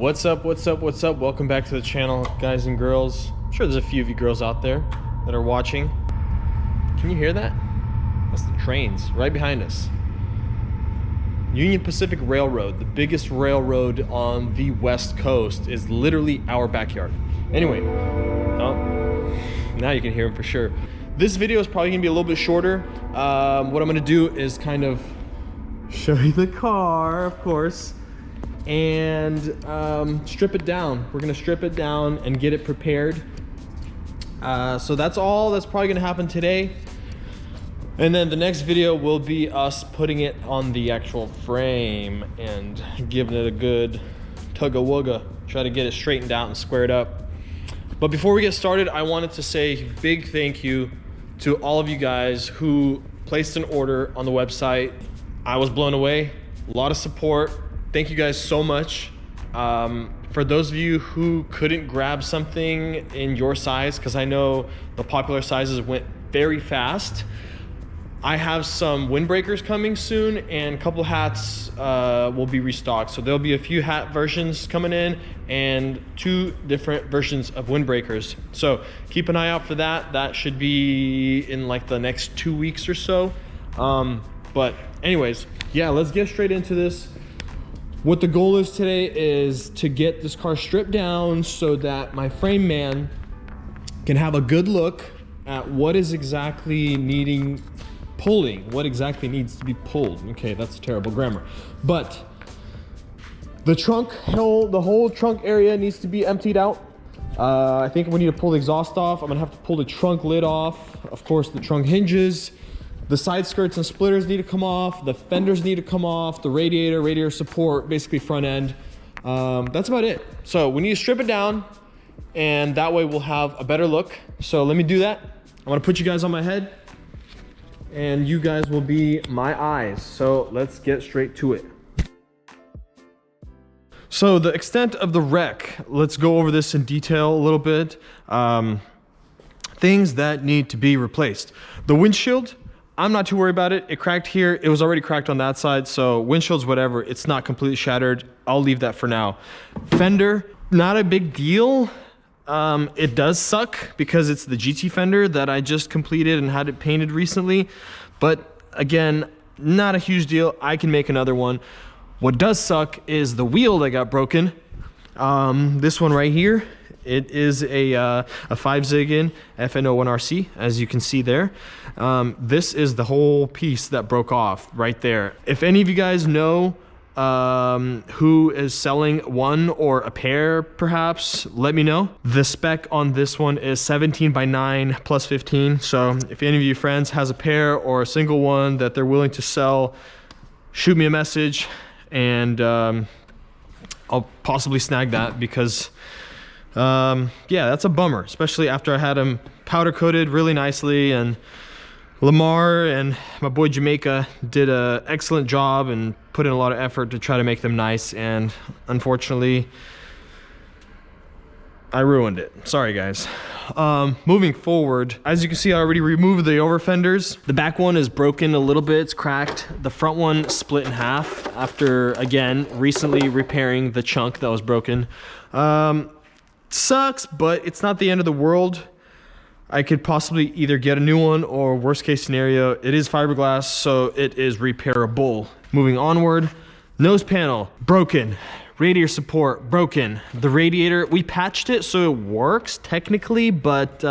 What's up, what's up, what's up? Welcome back to the channel, guys and girls. I'm sure there's a few of you girls out there that are watching. Can you hear that? That's the trains right behind us. Union Pacific Railroad, the biggest railroad on the West Coast, is literally our backyard. Anyway, oh, now you can hear them for sure. This video is probably gonna be a little bit shorter. What I'm gonna do is kind of show you the car, of course, and strip it down. We're gonna strip it down and get it prepared. So that's all that's probably gonna happen today. And then the next video will be us putting it on the actual frame and giving it a good tugga-wugga. Try to get it straightened out and squared up. But before we get started, I wanted to say a big thank you to all of you guys who placed an order on the website. I was blown away, a lot of support. Thank you guys so much. For those of you who couldn't grab something in your size, because I know the popular sizes went very fast, I have some windbreakers coming soon, and a couple hats will be restocked. So there'll be a few hat versions coming in and 2 different versions of windbreakers. So keep an eye out for that. That should be in like the next 2 weeks or so. But anyways, yeah, let's get straight into this. What the goal is today is to get this car stripped down so that my frame man can have a good look at what is exactly needing pulling, what exactly needs to be pulled. Okay, that's terrible grammar. But the trunk, the whole trunk area needs to be emptied out. I think we need to pull the exhaust off. I'm gonna have to pull the trunk lid off. Of course, the trunk hinges. The side skirts and splitters need to come off. The fenders need to come off. The radiator support, basically front end. That's about it. So we need to strip it down, and that way we'll have a better look. So let me do that. I'm gonna put you guys on my head, and you guys will be my eyes. So let's get straight to it. So the extent of the wreck, let's go over this in detail a little bit. Things that need to be replaced. The windshield, I'm not too worried about it. It cracked here. It was already cracked on that side. So windshield's whatever. It's not completely shattered. I'll leave that for now. Fender, not a big deal. It does suck because it's the GT fender that I just completed and had it painted recently. But again, not a huge deal. I can make another one. What does suck is the wheel that got broken. This one right here. It is a 5-Ziggin FN01RC, as you can see there. This is the whole piece that broke off right there. If any of you guys know who is selling one or a pair, perhaps, let me know. The spec on this one is 17x9 plus 15. So if any of you friends has a pair or a single one that they're willing to sell, shoot me a message, and I'll possibly snag that, because yeah, that's a bummer, especially after I had them powder coated really nicely, and Lamar and my boy Jamaica did an excellent job and put in a lot of effort to try to make them nice, and unfortunately I ruined it. Sorry guys. Moving forward, as you can see, I already removed the over fenders. The back one is broken a little bit, it's cracked. The front one split in half after, again, recently repairing the chunk that was broken. Sucks, but it's not the end of the world. I could possibly either get a new one, or worst case scenario, it is fiberglass, so it is repairable. Moving onward, nose panel, broken. Radiator support, broken. The radiator, we patched it so it works technically, but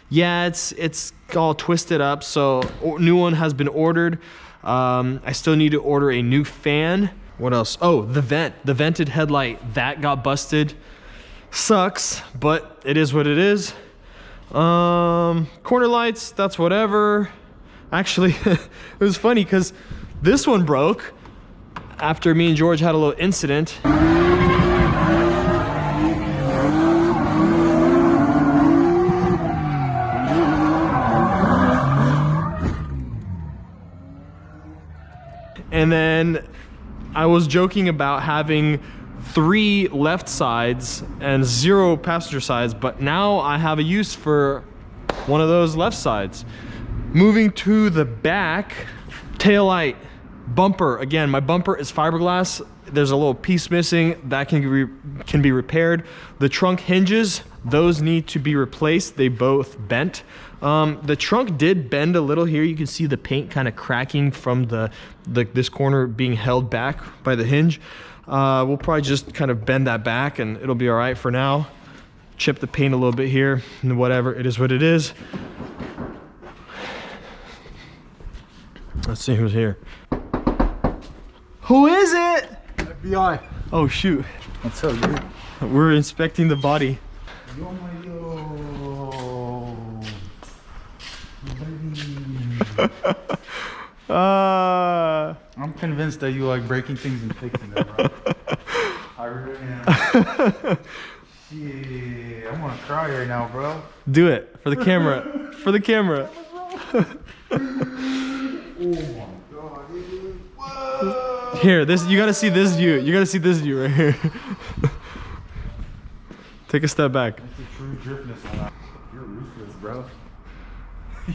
yeah, it's all twisted up, so new one has been ordered. I still need to order a new fan. What else? Oh, the vented headlight, that got busted. Sucks, but it is what it is. Corner lights, that's whatever. Actually, it was funny because this one broke after me and George had a little incident. And then I was joking about having 3 left sides and 0 passenger sides, but now I have a use for one of those left sides. Moving to the back, tail light, Bumper, again, my bumper is fiberglass. There's a little piece missing that can be repaired. The trunk hinges, those need to be replaced. They both bent. The trunk did bend a little here. You can see the paint kind of cracking from this corner being held back by the hinge. We'll probably just kind of bend that back and it'll be all right for now. Chip the paint a little bit here and whatever, it is what it is. Let's see who's here. Who is it? FBI. Oh shoot. What's up, dude? We're inspecting the body. I'm convinced that you like breaking things and fixing them, bro. I really am. Shit, I'm gonna cry right now, bro. Do it for the camera. For the camera. Oh my god, dude. Whoa. Here, this, you gotta see this view. You gotta see this view right here. Take a step back. That's a true dripness on that. You're ruthless, bro.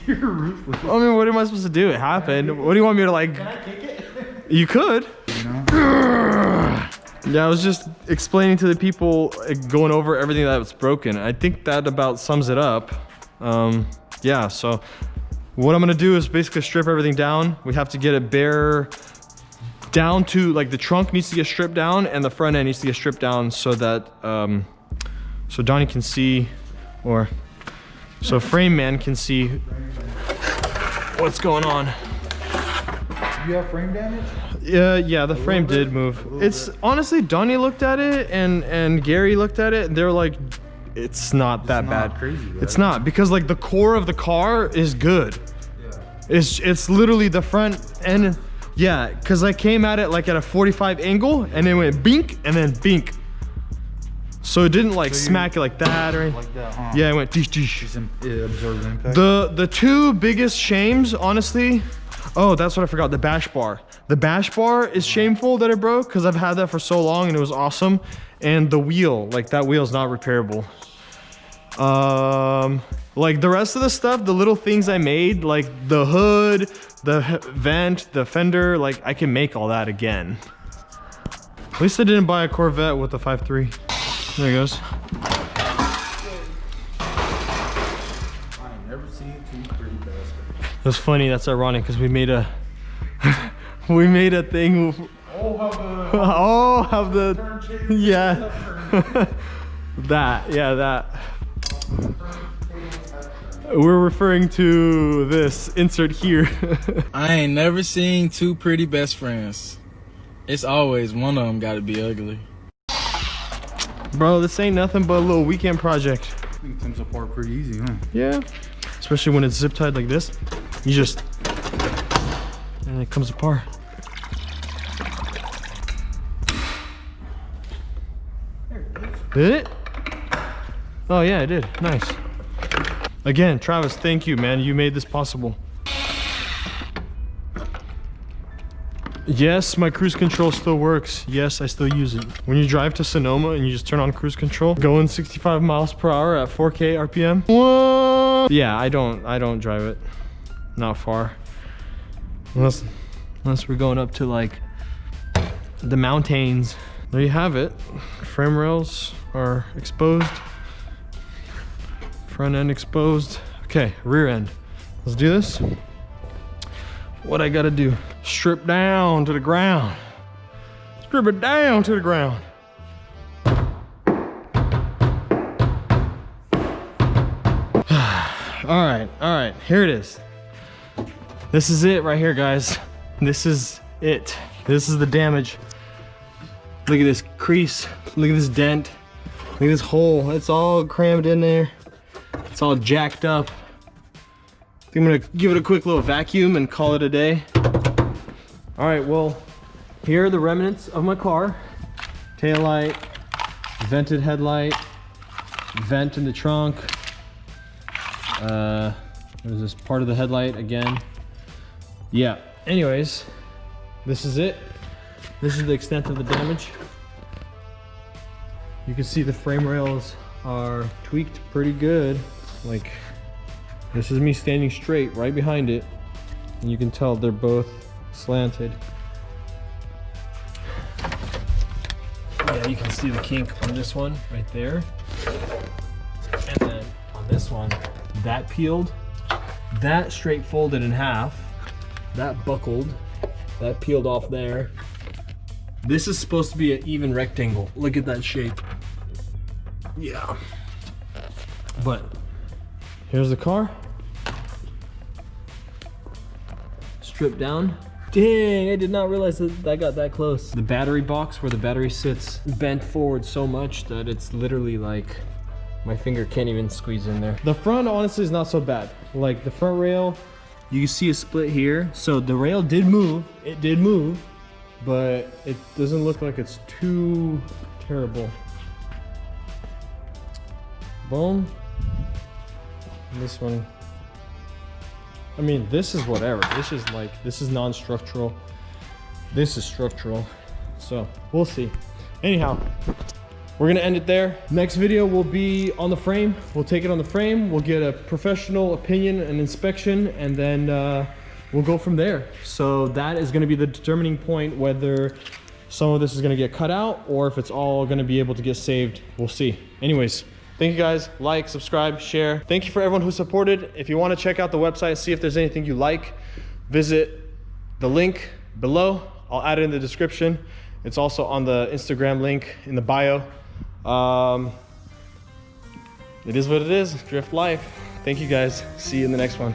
You're ruthless. I mean, what am I supposed to do? It happened. What do you want me to like? Can I kick it? You could. You know? Yeah, I was just explaining to the people, going over everything that's broken. I think that about sums it up. Yeah, so what I'm gonna do is basically strip everything down. We have to get it bare down to, like, the trunk needs to get stripped down and the front end needs to get stripped down so that, so Donnie can see, or so Frame Man can see what's going on. You have frame damage? Yeah, the frame did move. It's honestly, Donnie looked at it and Gary looked at it. They're like, it's not that bad. Crazy, right? It's not, because like the core of the car is good. Yeah. It's literally the front end. Yeah, because I came at it like at a 45 angle and it went bink and then bink. So it didn't like smack it like that or anything. Like that, huh? Yeah, it went dish dish. It absorbed impact. The two biggest shames, honestly. Oh, that's what I forgot, the bash bar. The bash bar is shameful that it broke because I've had that for so long and it was awesome. And the wheel, like that wheel is not repairable. Like the rest of the stuff, the little things I made, like the hood, the vent, the fender, like I can make all that again. At least I didn't buy a Corvette with a 5.3. There he goes. I've never seen two pretty bastards. It was funny, that's ironic because we made a we made a thing. Have the yeah. that. We're referring to this insert here. I ain't never seen two pretty best friends. It's always one of them gotta be ugly. Bro, this ain't nothing but a little weekend project. I think it comes apart pretty easy, huh? Yeah. Especially when it's zip tied like this. You just, and it comes apart. Did it? Oh yeah, it did. Nice. Again, Travis, thank you, man. You made this possible. Yes, my cruise control still works. Yes, I still use it. When you drive to Sonoma and you just turn on cruise control, going 65 miles per hour at 4K RPM. What? Yeah, I don't drive it. Not far. Unless we're going up to like the mountains. There you have it. Frame rails are exposed. Front end exposed. Okay, rear end. Let's do this. What I gotta do? Strip down to the ground. Strip it down to the ground. All right, here it is. This is it right here, guys. This is it. This is the damage. Look at this crease. Look at this dent. Look at this hole. It's all crammed in there. It's all jacked up. I'm gonna give it a quick little vacuum and call it a day. All right, well, here are the remnants of my car. Taillight, vented headlight, vent in the trunk. There's this part of the headlight again. Yeah, anyways, this is it. This is the extent of the damage. You can see the frame rails are tweaked pretty good. Like, this is me standing straight right behind it. And you can tell they're both slanted. you can see the kink on this one right there. And then on this one, that peeled, that straight folded in half, that buckled, that peeled off there. This is supposed to be an even rectangle. Look at that shape. Yeah. But here's the car. Stripped down. Dang, I did not realize that I got that close. The battery box where the battery sits bent forward so much that it's literally like my finger can't even squeeze in there. The front honestly is not so bad. Like the front rail, you can see a split here. So the rail did move, it did move, but it doesn't look like it's too terrible. Boom. And this one, I mean, this is whatever. This is non-structural. This is structural. So we'll see. Anyhow, we're gonna end it there. Next video will be on the frame. We'll take it on the frame. We'll get a professional opinion and inspection, and then we'll go from there. So that is gonna be the determining point whether some of this is gonna get cut out or if it's all gonna be able to get saved. We'll see. Anyways, thank you guys. Like, subscribe, share. Thank you for everyone who supported. If you want to check out the website and see if there's anything you like, visit the link below. I'll add it in the description. It's also on the Instagram link in the bio. It is what it is. Drift life. Thank you guys. See you in the next one.